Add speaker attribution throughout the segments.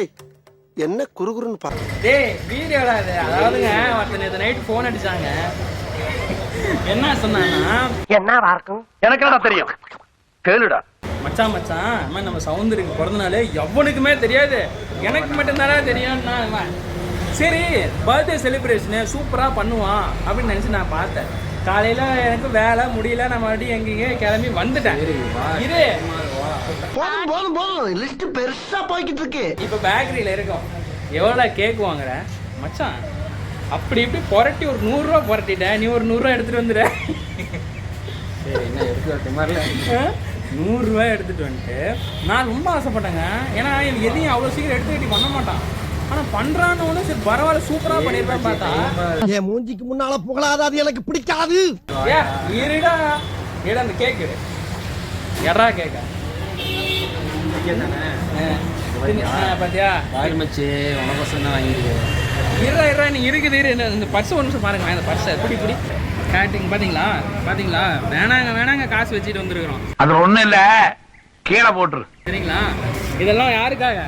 Speaker 1: டேய் என்ன குறுகுறுன்னு பாரு.
Speaker 2: டேய் வீடியோடா இது. அதாவதுங்க ஒருத்தன் நேத்து நைட் ஃபோன் அடிச்சாங்க. என்ன சொன்னான்னா,
Speaker 1: என்னவா இருக்கும் எனக்கு என்ன தெரியும் கேளுடா.
Speaker 2: மச்சான் அம்மா நம்ம சவுந்தருக்கு பிறந்த நாள் எவனுக்குமே தெரியாது, எனக்கு மட்டும்தானே தெரியும்னா. சரி பர்த்டே செலிப்ரேஷனு சூப்பராக பண்ணுவான் அப்படின்னு நினச்சி நான் பார்த்தேன். காலையில் எனக்கு வேலை முடியல, நான் மறுபடியும் எங்கேயே கிளம்பி வந்துட்டேன். இது
Speaker 1: போதும் லிஸ்ட் பெருசா போய்கிட்டு இருக்கு.
Speaker 2: இப்போ பேக்கரியில் இருக்கோம். எவ்வளோ கேக் வாங்குற மச்சான்? அப்படி இப்படி புரட்டி ஒரு 100 ரூபா புரட்டிட்டேன். நீ ஒரு 100 ரூபா எடுத்துகிட்டு வந்துடு.
Speaker 3: சரி என்ன எடுத்து வரட்டு மாதிரில
Speaker 2: 100 ரூபா எடுத்துகிட்டு வந்துட்டு நான் ரொம்ப ஆசைப்பட்டேங்க. ஏன்னா எனக்கு எதையும் அவ்வளோ சீக்கிரம் எடுத்துக்கிட்டு பண்ண மாட்டான். ஆனால் பண்ணுறான்னு ஒன்று சரி பரவாயில்ல சூப்பராக பண்ணியிருப்பேன் பார்த்தா
Speaker 1: என் மூஞ்சிக்கு முன்னால புகழாத, அது எனக்கு பிடிக்காது.
Speaker 2: இருடா அந்த கேக்கு எடா கேக்க பாத்தியா
Speaker 3: மச்சு உனக்கோசம் தான் வாங்கிருக்கேன்.
Speaker 2: இருடா நீ இருக்குது இந்த பர்ஸ் ஒரு நிமிஷம் பாருங்க. இந்த பர்ஸை பிடி கேட்டிங் பாத்தீங்களா வேணாங்க காசு வச்சுட்டு வந்துருக்கிறோம்.
Speaker 1: அது ஒண்ணும் இல்ல, கீழே போட்டுரு
Speaker 2: சரிங்களா? இதெல்லாம் யாருக்காக?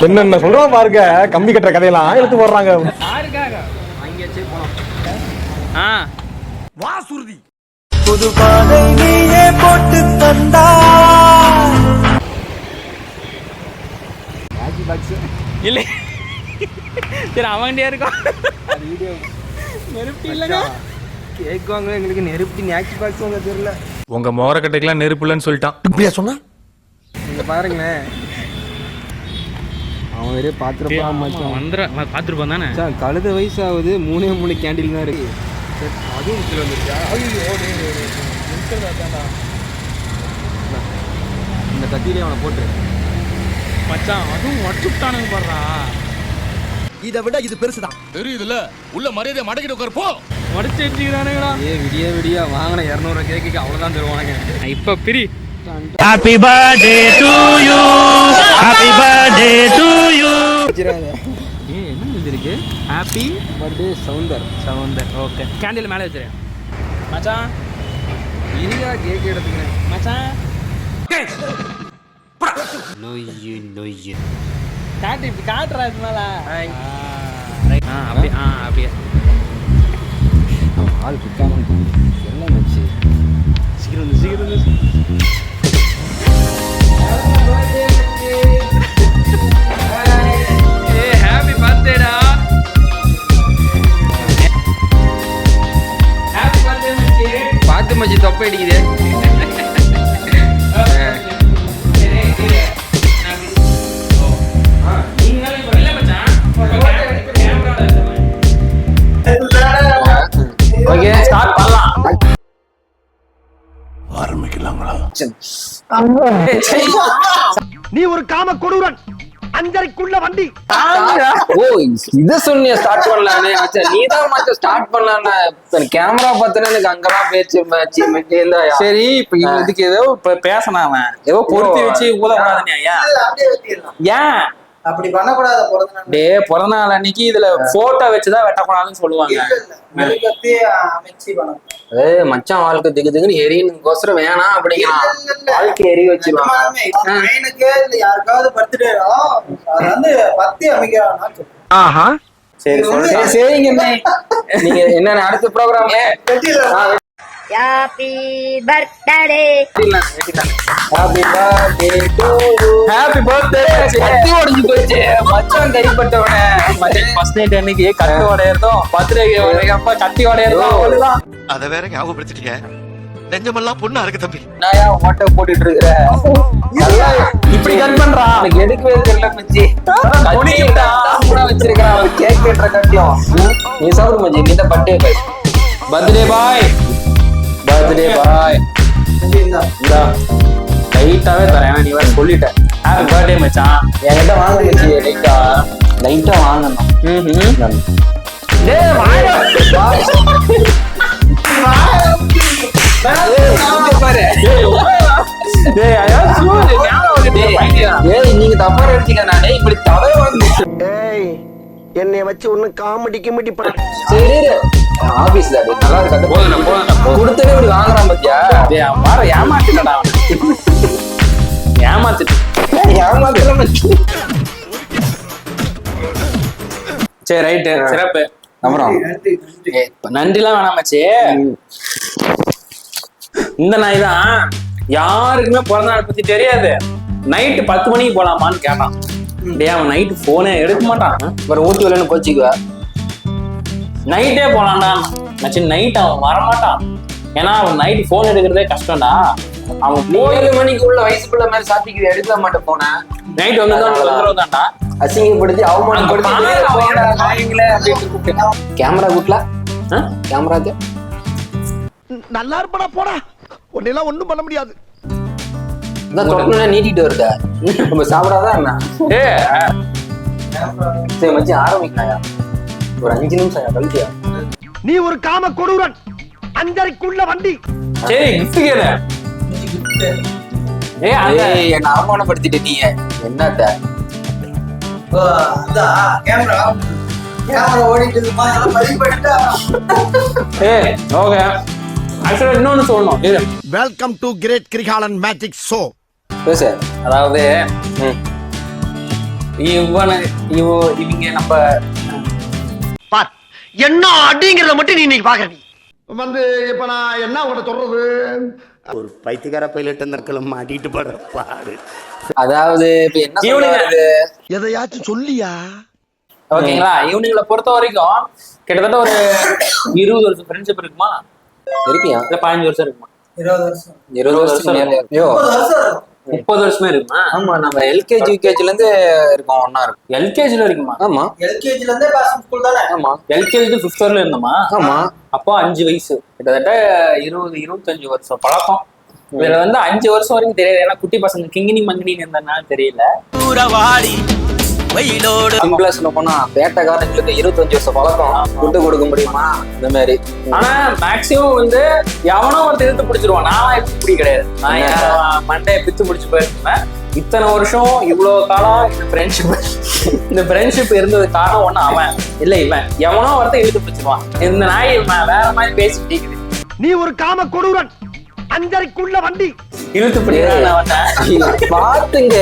Speaker 4: என்னென்ன சொல்றோம் பாருங்க, கம்பி கட்டுற கதையெல்லாம் எடுத்து போடுறாங்க.
Speaker 2: யாருக்காக
Speaker 3: வாங்கியாச்சு போனோம்.
Speaker 1: வா சுருதி.
Speaker 5: புது பாதை நீயே போட்டு தந்தா
Speaker 2: இல்லை சரி அவன்கிட்டே இருக்கோம்.
Speaker 3: வீடியோ
Speaker 2: நெருப்பி இல்லைங்க
Speaker 3: கேக் வாங்க எங்களுக்கு நெருப்பி நேக்ஸ் பாக்ஸ் வாங்க தெரியல.
Speaker 4: உங்க மோரக்கட்டைக்கெல்லாம் நெருப்பு இல்லைன்னு சொல்லிட்டான்.
Speaker 1: இப்படியா சொன்னா?
Speaker 3: இங்க பாருங்களேன், அவன் வெறும் பாத்துருப்பான்
Speaker 2: பார்த்துருப்பான் தானே.
Speaker 3: கழுத வயசாகுது, 3 கேண்டில் தான் இருக்கு. அதுவும் கீழே வந்துருச்சா? இந்த கத்தியிலே அவனை போட்டு
Speaker 2: மச்சான் அதுவும் உடச்சுட்டானுங்க பாடுறா.
Speaker 1: இதை விட இது பெருசுதான்.
Speaker 6: தெரியுதுல்ல, உள்ள மரியாதை மடக்கிட்டு உட்காரு போ.
Speaker 2: உடச்சு வச்சுக்கிறானுங்களா?
Speaker 3: விடிய வாங்கின 200 கேக்கு அவ்வளவுதான் தருவானுங்க.
Speaker 2: இப்ப பிரி.
Speaker 5: Happy birthday to you, happy birthday to you.
Speaker 2: என்ன எழுதிருக்கு? Happy
Speaker 3: birthday Soundar.
Speaker 2: Okay candle மேலே வச்சுரு மச்சான்.
Speaker 3: இனியா கேக் எடுத்துக்கிறேன்
Speaker 2: மச்சான்
Speaker 3: நொய்யு
Speaker 2: காட்டு இப்படி காட்டுறா இது மேலே. அப்படியே
Speaker 3: ஆள் பிக்காம எல்லாம் வச்சு
Speaker 2: சீக்கிரம் ஹாப்பி பர்த்டேடா. ஹாப்பி பர்த்டே மச்சி.
Speaker 3: பார்த்து மச்சி தொப்பை அடிக்குது.
Speaker 2: ஓகே ஸ்டார்ட் பண்ணலாம்.
Speaker 1: ஆரம்பிக்கலாங்களா? நீ ஒரு காம கொடூரன், 5:30க்குள்ள வண்டி.
Speaker 3: ஓ இத சொன்னியா ஸ்டார்ட் பண்ணலானே? அச்சா நீ தான் மச்ச ஸ்டார்ட் பண்ணலாம்னா. கேமரா பார்த்தனா எனக்கு அங்கலாம் பேச்சு மேட்ச் இல்ல.
Speaker 2: சரி இப்போ இதுக்கு ஏதோ பேசணும். அவன் ஏதோ பொருத்தி வச்சு ஊதக்கூடாதுன்னு ஏன்
Speaker 7: அப்படி பண்ணக்கூடாது.
Speaker 2: பிறந்த நாள் அன்னைக்கு இதுல போட்டோ வச்சுதான் வெட்டக்கூடாதுன்னு சொல்லுவாங்க.
Speaker 7: அமைச்சு பண்ணணும்.
Speaker 3: மச்சான் வாழ்க்கை திகுன்னு எரியனுக்கோசரம் வேணாம் அப்படிங்கிறான். வாழ்க்கை எரிய வச்சுக்கலாம்.
Speaker 7: யாருக்காவது பர்த்டே அது வந்து பத்தி அமைக்கிறான்.
Speaker 1: ஆஹா
Speaker 3: சரி சரிங்க. நீங்க என்ன அடுத்த program?
Speaker 8: Happy birthday.
Speaker 3: Happy birthday to you.
Speaker 2: Happy birthday.
Speaker 3: கத்தி உடைஞ்சு போச்சு மச்சான், கைப்பட்டவனே.
Speaker 2: ஃபர்ஸ்ட் நைட் அன்னைக்கு கத்தி உடையறதும் பர்த்டே உடையறப்ப கத்தி உடையறதும் அவ்வளவுதான்.
Speaker 6: அத வேற ஞாபகப்படுத்திட்டீங்க, நெஞ்சமெல்லாம் பொண்ணா இருக்கு தம்பி.
Speaker 3: நாயா ஓட்ட போட்டுட்டு இருக்கிற
Speaker 2: இப்படி கட் பண்றா.
Speaker 3: எனக்கு எடுக்கவே தெரியல மச்சி. கூட வச்சிருக்கான் அவர் கேக் கேட்டுற கட்டியும். நீ சாப்பிடு மச்சி, நீ தான் பர்த்டே பாய். இந்தா லைட்டாவே தரேன், நீ வேற சொல்லிட்ட.
Speaker 2: ஹாப்பி பர்த்டே மச்சான்.
Speaker 3: என்கிட்ட வாங்க மச்சி, லைட்டா வாங்கணும்.
Speaker 2: டேய் வாயா.
Speaker 3: பாரு நீங்க தப்பா நினைச்சீங்க. நானே இப்படி தடவை வந்து
Speaker 1: என்னை வச்சு ஒண்ணு காமெடி கிமெடி பண்ண.
Speaker 3: சரி ஆபீஸ்ல நல்லா இருக்காது. கொடுத்ததே இப்படி வாங்குறான் பாத்தியா?
Speaker 2: ஏமாத்திட்டா ஏமாத்திட்டு
Speaker 3: ஏமாத்தல சரி ரைட்டு சிறப்பு. அப்புறம்
Speaker 7: நன்றி நன்றி.
Speaker 3: நன்றிலாம் வேணாம் மச்சி. இந்த நாய் தான் யாருக்குமே பிறந்த நாள் பத்தி தெரியாது. நைட்டு 10 மணிக்கு போலாமான்னு கேட்டான். டேய் அவன் நைட்டு போனே எடுக்க மாட்டான். ஒரு ஊட்டி வரலன்னு கோச்சிக்குவா. நைட்டே போலாம்டா மச்சி. நைட் அவன் வரமாட்டான். ஏன்னா அவன் நைட்டு போன் எடுக்கிறதே கஷ்டம்டா. அவன் 7 மணிக்குள்ள வயசுக்குள்ள மாதிரி சாத்திக்கு எடுக்க மாட்டேன் போன. நைட் வந்து தான்டா அசிங்கப்படுத்தி அவமானப்படுத்தி கேமரா கூட்டல. கேமரா
Speaker 1: நல்லா இருப்படா போடா, உன்னெல்லாம் ஒண்ணும் பண்ண முடியாது.
Speaker 3: நீட்டிட்டு வருதா நம்ம சாப்பிடாதான் என்ன? சரி மச்சி ஆரம்பிக்கலாயா? ஒரு 5 நிமிஷம் கழிச்சியா?
Speaker 1: நீ ஒரு காம கொடூரன், 5:30க்குள்ள வண்டி.
Speaker 3: சரி கிஃப்ட் கேளு. என்ன அவமானப்படுத்திட்டு நீ என்னத்த?
Speaker 7: அதான் கேமரா ஓடிட்டு இருக்குமா மதிப்பிட்டா.
Speaker 3: ஓகே ஆக்சுவலா இன்னொன்னு சொல்லணும்.
Speaker 1: Welcome to great Kirikalan magic show.
Speaker 3: பேசு. அதாவது இவங்க நம்ம
Speaker 1: பாத் என்ன அடிங்கறத மட்டும் நீ இன்னைக்கு பாக்குற. வந்து இப்ப நான் என்ன உங்கள்ட்ட சொல்றது,
Speaker 6: ஒரு பைத்தியக்கார பைலட் நற்களும் மாட்டிட்டு படுற பாடு.
Speaker 3: அதாவது இப்ப என்ன சொல்றது,
Speaker 1: எதையாச்சும் சொல்லியா?
Speaker 3: ஓகேங்களா? இவனுங்களை பொறுத்த வரைக்கும் கிட்டத்தட்ட ஒரு 20 வருஷம் ஃப்ரெண்ட்ஷிப் இருக்குமா? இருக்கியா? 15 வருஷம் இருக்குமா?
Speaker 7: 20 வருஷம்
Speaker 3: 20 வருஷம் 30 வருஷமே இருக்குமா? ஆமா நம்ம எல்கேஜி யூகேஜில இருந்து இருக்கோம், ஒண்ணா இருக்கும். எல்கேஜில இருக்குமா? ஆமா
Speaker 7: எல்கேஜில இருந்தே பாசம் ஸ்கூல் தானே.
Speaker 3: ஆமா எல்கேஜி டு 5th வரையில இருந்தோமா? ஆமா. அப்போ 5 வயசு கிட்டத்தட்ட 20-25 வருஷம் பழக்கம். இதுல வந்து 5 வருஷம் வரைக்கும் தெரியாது. ஏன்னா குட்டி பசங்க கிங்கினி மங்கினின்னு இருந்ததுனால தெரியல. சிம்பிளா சொல்ல போனா பேட்டக்காரங்களுக்கு 25 வருஷம் பழக்கம் விட்டு கொடுக்க முடியுமா இந்த மாதிரி. ஆனா மேக்சிமம் வந்து எவனோ ஒருத்தர் இழுத்து பிடிச்சிருவான். நான் இப்படி கிடையாது. நான் மண்டையை பித்து பிடிச்சு போயிருந்தேன். இத்தனை வருஷம் இவ்வளவு காலம் இந்த ஃப்ரெண்ட்ஷிப் இருந்தது காரணம் ஒண்ணு அவன் இல்ல இவன். எவனோ ஒருத்தர் இழுத்து பிடிச்சிருவான். இந்த நாய் வேற மாதிரி பேசிட்டு இருக்குது.
Speaker 1: நீ ஒரு காம கொடூரன், 5:30க்குள்ள வண்டி.
Speaker 3: இழுத்து பிடிக்கிறான் பாத்துங்க.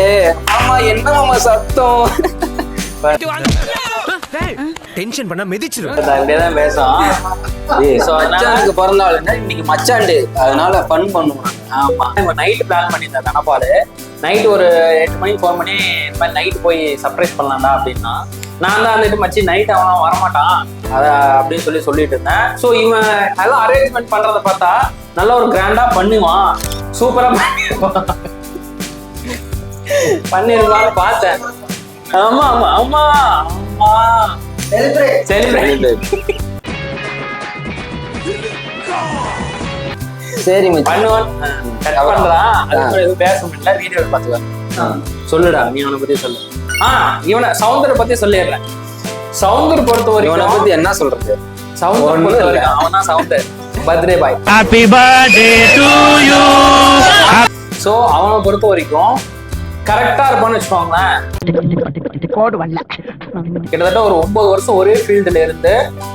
Speaker 3: ஆமா என்ன மாமா சத்தம்
Speaker 1: டென்ஷன் பண்ண மிதிச்சிரும்.
Speaker 3: அப்படியேதான் பேசும். மச்சானுக்கு பிறந்த நாள் இன்னைக்கு மச்சாண்டு, அதனால ஃபன் பண்ணுவான். ஆமா நைட் பிளான் பண்ணியிருந்தேன் தனப்பாடு. நைட் ஒரு 8 மணிக்கு 4 மணி இந்த மாதிரி நைட்டு போய் சர்ப்ரைஸ் பண்ணலாம்டா அப்படின்னா, நான் தான் வந்துட்டு மச்சி நைட் அவன் வரமாட்டான் அத அப்படின்னு சொல்லிட்டு இருந்தேன். ஸோ இவன் அதெல்லாம் அரேஞ்ச்மெண்ட் பண்றதை பார்த்தா நல்ல ஒரு கிராண்டா பண்ணுவான், சூப்பரா பண்ணிருவான்னு பார்த்தேன். ஆமா ஆமா ஆமா ஆமா செலிப்ரேட் சரி பண்ணுவான். கட் பண்றான். அதுக்கு எதுவும் பேச முடியல. வீடியோ பார்த்துக்கலாம். சொல்லுடா நீ அவனை பத்தி சொல்லு. இவனை சவுந்தரை பத்தி சொல்லிடுறேன். சவுந்தர் பொறுத்த வரைக்கும் இவனை பத்தி என்ன சொல்றது? சவுந்தர் பொறுத்த வரைக்கும் அவன் தான் Soundar birthday boy.
Speaker 5: Happy birthday to you.
Speaker 3: So அவனை பொறுத்த வரைக்கும் கரெக்டா இருப்பான்னு வச்சுக்கோங்களேன். கிட்டத்தட்ட ஒரு 9 வருஷம் ஒரே ஃபீல்டுல இருந்து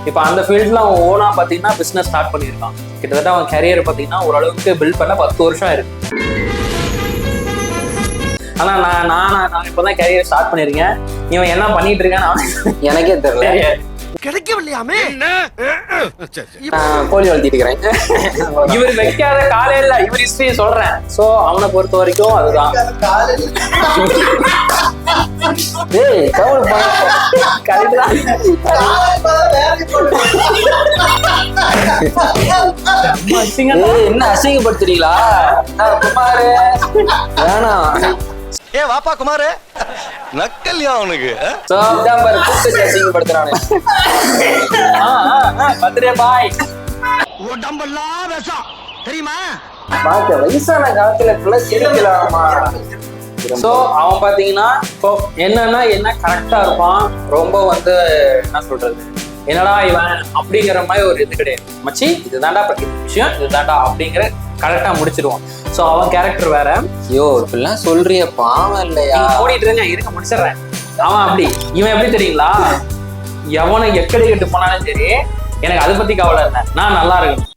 Speaker 3: இப்ப அந்த ஃபீல்ட்ல அவன் ஓனா பாத்தீங்கன்னா பிசினஸ் ஸ்டார்ட் பண்ணிருக்கான். கிட்டத்தட்ட அவன் கேரியர் பாத்தீங்கன்னா ஓரளவுக்கு பில்ட் பண்ண 10 வருஷம் இருக்கு. ஆனா நான் இப்பதான் கேரியர் ஸ்டார்ட் பண்ணிருக்கேன். இவன் என்ன பண்ணிட்டு இருக்கான்னு எனக்கே தெரியல.
Speaker 1: கிடைக்கவில்லையாமே.
Speaker 3: கோழி வளர்த்திட்டு இருக்கிறேன். இவர் வைக்காத காலையில இவர் ஹிஸ்டரி சொல்றேன். சோ அவனை பொறுத்த வரைக்கும் அதுதான். என்ன அசிங்கப்படுத்துறீங்களா குமாரு? வேணாம்.
Speaker 6: வாப்பா குமாரு நக்கல்யா அவனுக்கு
Speaker 3: அசிங்கப்படுத்துறானு. பர்த்டே பாய்
Speaker 1: உடம்பெல்லாம் விஷம் தெரியுமா?
Speaker 3: வயசான காலத்துல சிரிக்கலாமா? சோ அவன் பாத்தீங்கன்னா இப்போ என்னன்னா என்ன கரெக்டா இருப்பான். ரொம்ப வந்து என்ன சொல்றது, என்னடா இவன் அப்படிங்கிற மாதிரி ஒரு இது கிடையாது. மச்சி இதுதான்டா விஷயம், இதுதான்டா அப்படிங்கிற கரெக்டா முடிச்சிருவான். சோ அவன் கேரக்டர் வேற. ஐயோ இப்பெல்லாம் சொல்றிய பாவம் இல்லையா? ஓடிட்டு இருக்க முடிச்சிடுறேன். அவன் அப்படி. இவன் எப்படி தெரியுங்களா? எவனை எக்கடி கட்டு போனாலும் சரி எனக்கு அதை பத்தி கவலை இல்லை, நான் நல்லா இருக்கணும்.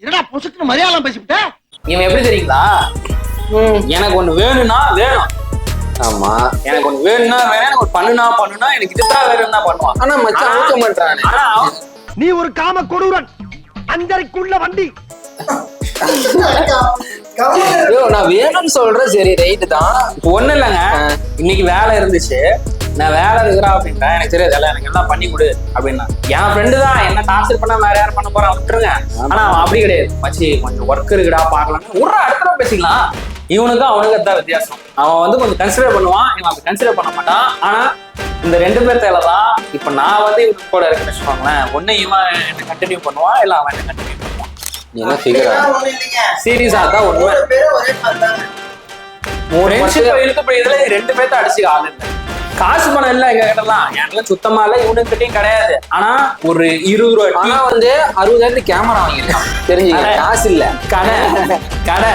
Speaker 1: என்னடா பொசுக்கு மரியாதை பேசிவிட்ட?
Speaker 3: இவன் எப்படி தெரியுங்களா? எனக்கு ஒண்ணு வேணும்னா வேணும், ஆமா எனக்கு ஒண்ணு வேணும்னா வேணும், ஒரு பண்ணுனா எனக்கு இதுதான் வேணும்னா பண்ணுவான். ஆனா மச்சான் அழுக்க மாட்டானே. ஆனா
Speaker 1: நீ ஒரு காம கொடூரன், அஞ்சரைக்குள்ள வண்டி.
Speaker 3: ஐயோ, நான் வேணும்னு சொல்றேன், சரி ரைட்டு தான். ஒண்ணு இல்லைங்க, இன்னைக்கு வேலை இருந்துச்சு, நான் வேலை இருக்கிறா அப்படின்ட்டா, எனக்கு தெரியாது எனக்கு எல்லாம் பண்ணி கொடு அப்படின்னா. என் ஃப்ரெண்டு தான் என்ன டார்ச்சர் பண்ணா வேற யாரும் பண்ண போறான் விட்டுருங்க. ஆனா அவன் அப்படி கிடையாது, மச்சி கொஞ்சம் ஒர்க் இருக்குடா பாக்கலாம், ஒரு அடுத்த பேசிக்கலாம். இவனுக்கும் அவனுக்கு தான் வித்தியாசம். அவன் வந்து கொஞ்சம் கன்சிடர் பண்ணுவான், இவன் அப்படி கன்சிடர் பண்ண மாட்டான். ஆனா இந்த ரெண்டு பேர்த்தால தான் இப்ப நான் வந்து இவனுக்கு கூட இருக்குன்னு வச்சுக்கோங்களேன். ஒண்ணு இவன் என்ன கண்டினியூ பண்ணுவான், இல்ல அவன் என்ன கண்டினியூ பண்ணுவான். என்ன ஃபிகரா சீரியஸா தான் ஒண்ணு இதுல ரெண்டு பேர்த்த அடிச்சு ஆள் இல்லை. காசு பணம் இல்ல எங்க கிட்டலாம், என்கிட்ட சுத்தமா இல்ல, இவனுக்கு கிட்டயும் கிடையாது. ஆனா ஒரு 20 ரூபாய் ஆனா வந்து 60,000 கேமரா வாங்கிருக்கான், தெரிஞ்சுக்க. காசு இல்ல, கடை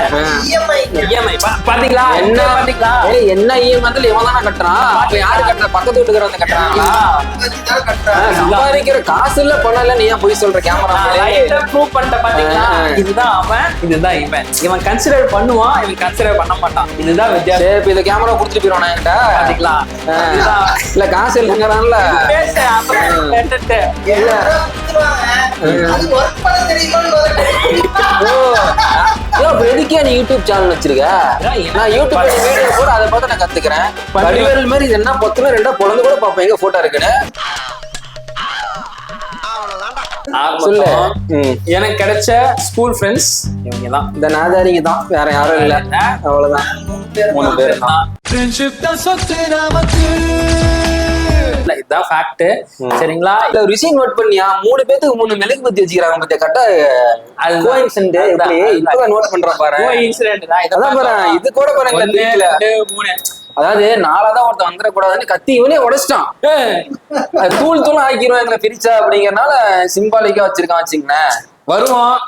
Speaker 3: இஎம்ஐ பாத்தீங்களா? என்ன பாத்தீங்களா? என்ன இஎம்ஐ இவன் தானே கட்டுறான். அப்ப யாரு கட்டுற? பக்கத்து வீட்டுக்காரங்க கட்டுறாங்களா? சம்பாதிக்கிற காசு இல்ல பணம் இல்ல, நீ ஏன் போய் சொல்ற? கேமரா ப்ரூவ் பண்ணிட்ட பாத்தீங்களா? இதுதான் அவன், இதுதான் இவன். இவன் கன்சிடர் பண்ணுவான், இவன் கன்சிடர் பண்ண மாட்டான். இதுதான் வித்தியாசம். இப்ப இந்த கேமரா கொடுத்துட்டு போயிடுவான் என்கிட்ட, பாத்தீங்களா? இல்ல காசு இல்லைங்கிறான்ல. எதுக்கே நீ யூடியூப் சேனல் வச்சிருக்க? நான் யூடியூப்ல வீடியோ போட அதை பார்த்து நான் கத்துக்கிறேன். வடிவேல் மாதிரி இது என்ன பொத்துல ரெண்டா பொழந்து கூட பாப்பேன் எங்க போட்டோ இருக்குன்னு. சொல்லு. எனக்கு கிடைச்ச ஸ்கூல் ஃப்ரெண்ட்ஸ் இவங்க தான், இந்த நாதாரிங்க தான், வேற யாரும் இல்ல. அவ்வளவுதான், 3 பேர் தான். இதுதான் ஃபேக்ட், சரிங்களா? இல்ல ஒரு விஷயம் நோட் பண்ணியா, 3 பேத்துக்கு 3 மெழுகு பத்தி வச்சுக்கிறாங்க பத்தியா? கரெக்டா அது கோஇன்சிடென்ட். இப்பதான் நோட் பண்றேன் பாரு, கோஇன்சிடென்ட் தான். இதான் பாரு, இது கூட பாருங்க 3. அதாவது நாளாதான் ஒருத்தன் வந்துடக்கூடாதுன்னு கத்தி இவனே உடைச்சிட்டான். தூள் தூள் ஆக்கிடுவான் எங்களை பிரிச்சா அப்படிங்கறதுனால சிம்பாலிக்கா வச்சிருக்கான் வச்சுங்களேன். வருவான்,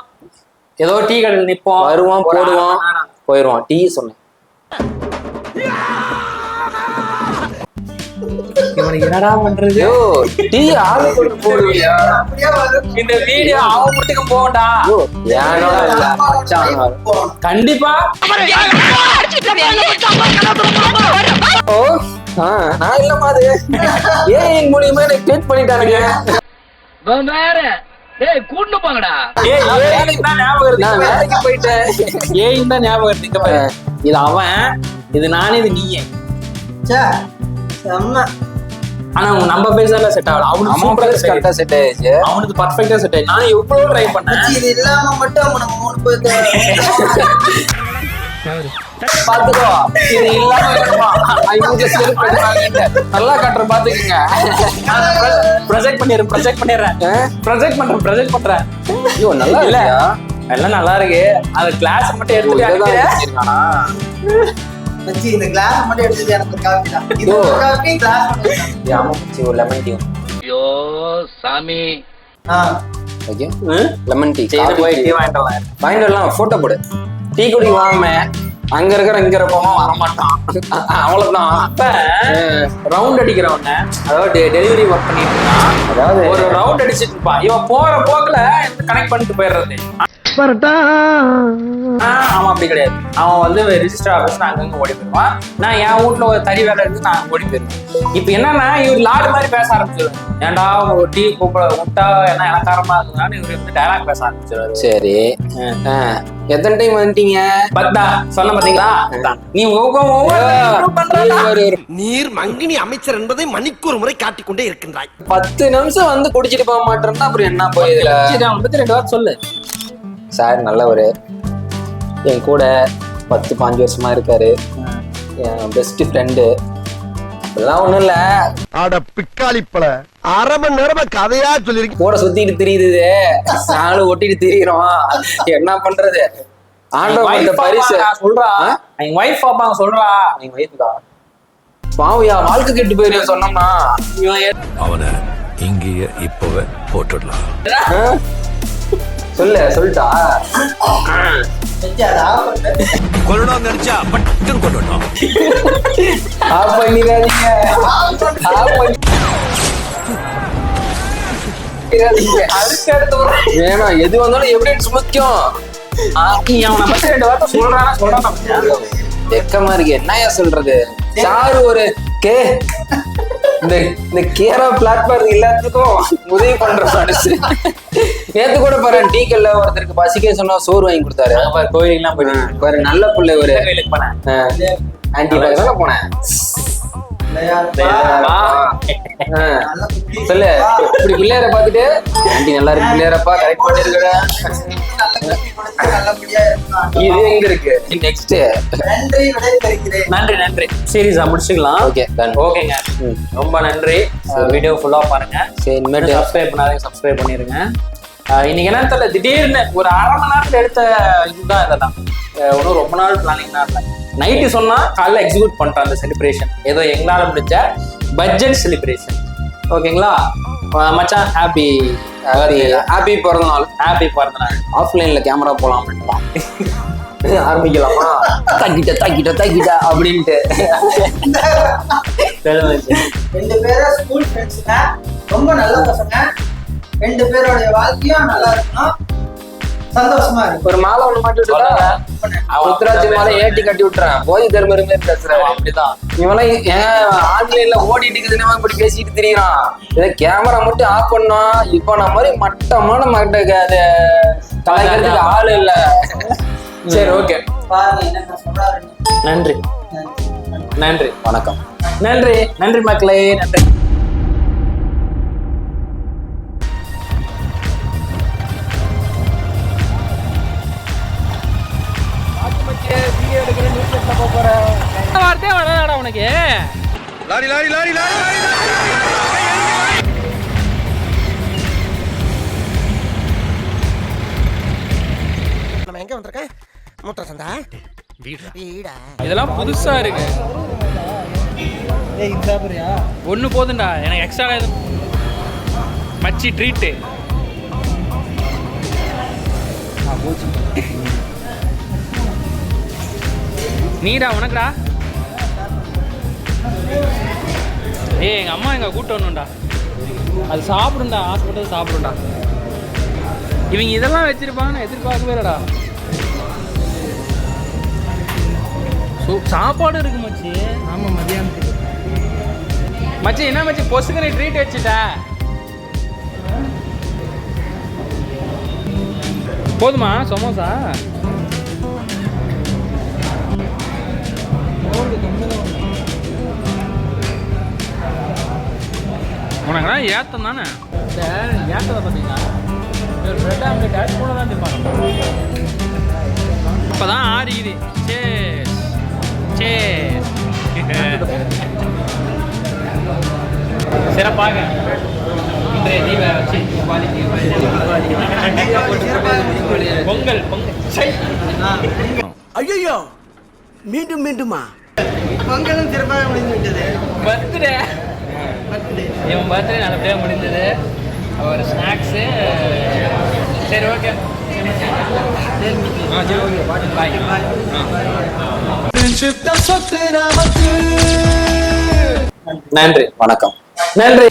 Speaker 3: ஏதோ டீ கடையில் நிப்போம், வருவான், போடுவான், போயிடுவான். டீ சொன்னேன், இவனுக்கு என்னடா பண்றது? டீ ஆளு கொண்டு போடுவியா? இந்த வீடியோ அவன் மட்டும் போகண்டா, கண்டிப்பா. ஓ நான் இல்லமா, அது ஏன் மூலியமா எனக்கு ட்வீட் பண்ணிட்டானுங்க. நான் வேலைக்கு போயிட்டேன், ஏன் தான் ஞாபகம் இருக்கு. இது அவன், இது நானே, இது நீயே. ஆனா நம்ம பேசல செட் ஆகல. அவனுக்கு சூப்பரா கரெக்டா செட் ஆயிடுச்சு, அவனுக்கு பர்ஃபெக்ட்டா செட் ஆயிடுச்சு. நான் எவ்வளவு ட்ரை பண்ணேன். இது இல்லாம மட்டும் அவன 3 பேர் பாத்துக்கோ, இது இல்லாம வேணுமா? ஐயூல செல் பண்ணுவாங்க, நல்லா காட்ற பாத்துக்கங்க. ப்ரொஜெக்ட் பண்றேன். ஐயோ நல்லா இல்ல, எல்லாம் நல்லா இருக்கு. அந்த கிளாஸ் மட்டும் எடுத்துட்டானா?
Speaker 7: மச்சி இந்த கிளாஸ் மட்டும் எடுத்துட்டு எனக்கு காபி தான். இது ஒரு காபி கிளாஸ் மட்டும்.
Speaker 3: யாமா மச்சி ஒரு லெமன் டீ.
Speaker 5: ஐயோ சாமி.
Speaker 3: Okay, lemon tea. சரி போய் டீ வாங்கிட்டு வரலாம். போட்டோ போடு. டீ குடி வாங்காம அங்க இருக்கிற போமா வர மாட்டான், அவ்வளவுதான். அப்ப ரவுண்ட் அடிக்கிறவன, அதாவது டெலிவரி ஒர்க் பண்ணிட்டு இருக்கான், அதாவது ஒரு ரவுண்ட் அடிச்சிட்டு இருப்பான். இவன் போற போக்குல கனெக்ட் பண்ணிட்டு போயிடுறது. அவன் அப்படி கிடையாது. அவன் வந்து ரிஜிஸ்டர் ஆஃபீஸ் அங்கங்க ஓடி போயிடுவான். நான் என் வீட்டுல ஒரு தறி வேலை இருந்து நான் ஓடி போயிருவேன். இப்ப என்னன்னா இவர் லாடு மாதிரி பேச ஆரம்பிச்சிருவேன். ஏன்டா ஒரு டீ கூப்பிட விட்டா என்ன இலக்காரமா இருக்குதுன்னு இவர் வந்து டைலாக் பேச ஆரம்பிச்சிருவாரு. சரி, எத்தனை டைம் வந்துட்டீங்க? 10 சொன்ன பாத்தீங்களா? நீ
Speaker 1: நீர் மங்கினி அமைச்சர் என்பதை மணிக்கு ஒரு முறை காட்டிக்கொண்டே இருக்கின்றாய்.
Speaker 3: 10 நிமிஷம் வந்து குடிச்சிட்டு போக மாட்டேன்னா அப்புறம் என்ன போயிடுல? 2 வாரம் சொல்லு. சார் நல்லவரு, என் கூட 10-15 வருஷமா இருக்காரு, என் பெஸ்ட் ஃப்ரெண்டு. அதெல்லாம் ஒண்ணும் இல்ல.
Speaker 1: அட பிக்காளிப்பல, 1/2 மணி நேரமா கதையா சொல்லிருக்கு.
Speaker 3: கூட சுத்திட்டு தெரியுது, நானும் ஒட்டிட்டு திரியிறோம், என்ன பண்றது? ஆண்டவன் பரிசு சொல்றா. எங்க வைஃப் பாப்பாங்க சொல்றா. எங்க வைஃப் தான் பாவியா, வாழ்க்கை கெட்டு போயிரு சொன்னோம்னா.
Speaker 6: அவனை இங்கேயே இப்பவே போட்டுடலாம்.
Speaker 3: சொல்லிட்டா
Speaker 6: கொல்லணும் நினைச்சா பட்டுன்னு கொல்லணும்.
Speaker 3: பண்ணிடாதீங்க, வேணாம். எது வந்தாலும் எவிடன்ஸ் முக்கியம். அவனை பத்தி 2 வார்த்தை சொல்றானா வெக்கமா இருக்கு. என்னையா சொல்றது? சாரு ஒரு இந்த கேரா பிளாட்ஃபார்ம் எல்லாத்துக்கும் உதவி பண்ற மனுஷன். நேத்து கூட பாரு டீக்கல்ல ஒருத்தருக்கு பசிக்க சொன்னா சோறு வாங்கி கொடுத்தாரு. பாரு கோயிலுக்குலாம் போயிட்டு பாரு நல்ல பிள்ளை. ஒரு கோயிலுக்கு போனேன், ஆன்டி பக்கத்துல போனேன். சொல்லு இப்படி பிள்ளையார பாத்துட்டு ஆன்டி நல்லா இருக்கு பிள்ளையாரப்பா, கரெக்ட் பண்ணிருக்க. இது எங்க இருக்கு நெக்ஸ்ட்? நன்றி நன்றி. சீரியஸா முடிச்சுக்கலாம். ஓகே ஓகேங்க, ரொம்ப நன்றி. வீடியோ ஃபுல்லா பாருங்க. சரி, இனிமேட்டு சப்ஸ்கிரைப் பண்ணாதீங்க, சப்ஸ்கிரைப் பண்ணிருங்க. இன்னைக்கு என்ன தெரியல, திடீர்னு ஒரு 1/2 மணி நேரத்துல எடுத்த இதுதான் இதெல்லாம். ஒன்றும் ரொம்ப நாள் பிளானிங் தான் இல்லை. நைட்டு சொன்னா காலைல எக்ஸிக்யூட் பண்ணிட்டோம் அந்த செலிப்ரேஷன். ஏதோ எங்களால முடிஞ்ச பட்ஜெட் செலிப்ரேஷன். ஓகேங்களா மச்சான்? ஹாப்பி பிறந்த நாள். ஹாப்பி பிறந்த நாள். ஆஃப்லைன்ல கேமரா போலாம் ஆரம்பிக்கலாமா? தாக்கிட்ட அப்படின்ட்டு
Speaker 7: 2 பேரும் ஸ்கூல் ஃப்ரெண்ட்ஸ்ங்க, ரொம்ப நல்ல பசங்க. 2 பேரோட வாழ்க்கையும் நல்லா இருக்கணும், சந்தோஷமா இருக்கு.
Speaker 3: ஒரு மாலை ஒண்ணு மாட்டி விட்டுறா, உத்தராட்சி மாலை ஏட்டி கட்டி விட்டுறேன். போய் தர்மருமே பேசுறேன். அப்படிதான் இவெல்லாம் ஏன் ஆன்லைன்ல ஓடிட்டு இருக்குதுன்னு இப்படி பேசிட்டு திரியிறான். இதை கேமரா மட்டும் ஆஃப் பண்ணா இப்ப நான் மாதிரி மட்டமான அது கலைக்கிறதுக்கு ஆள் இல்ல. சரி ஓகே,
Speaker 7: பாருங்க என்ன சொல்றாரு.
Speaker 3: நன்றி நன்றி, வணக்கம். நன்றி நன்றி மக்களே, நன்றி.
Speaker 2: வார்த்தையே வராடா உனக்கு.
Speaker 6: லாரி லாரி லாரி லாரி
Speaker 1: நம்ம எங்க வந்திருக்கேன்? மூட்டை சந்தா வீடா?
Speaker 2: இதெல்லாம் புதுசா இருக்கு. ஒண்ணு போதுண்டா, எனக்கு எக்ஸ்ட்ரா மச்சி ட்ரீட்டு. நீடா உனக்குடா. எங்க அம்மா எங்க கூட்டு வரணும்டா. அது சாப்பிடுண்டா, ஹாஸ்பிட்டல் சாப்பிடுண்டா. இவங்க இதெல்லாம் வச்சிருப்பாங்கன்னு எதிர்பார்க்கவே இல்லடா. சாப்பாடு இருக்கு மச்சி. ஆமா மதியானத்துக்கு. மச்சி என்ன மச்சி பொசுக்கு நீ ட்ரீட் வச்சுட்ட? போதுமா சமோசா? உனக்குனா ஏத்தம் தானே? ஏத்ததை பார்த்தீங்கன்னா பிரெட் ஆம்லெட் ஆட் கூட தான் இருப்பாங்க. அப்போதான் ஆறிக்குது. சிறப்பாக இன்றைய தீப வச்சு பொங்கல்
Speaker 1: ஐயோ மீண்டும் மீண்டுமா?
Speaker 7: பொங்கலும் சிறப்பாக முடிந்து விட்டது.
Speaker 2: பர்த்டே இவன் பர்த்டே நல்லபடியாக முடிந்தது. ஒரு ஸ்நாக்ஸு. சரி ஓகே, பாய்.
Speaker 3: நன்றி, வணக்கம். நன்றி.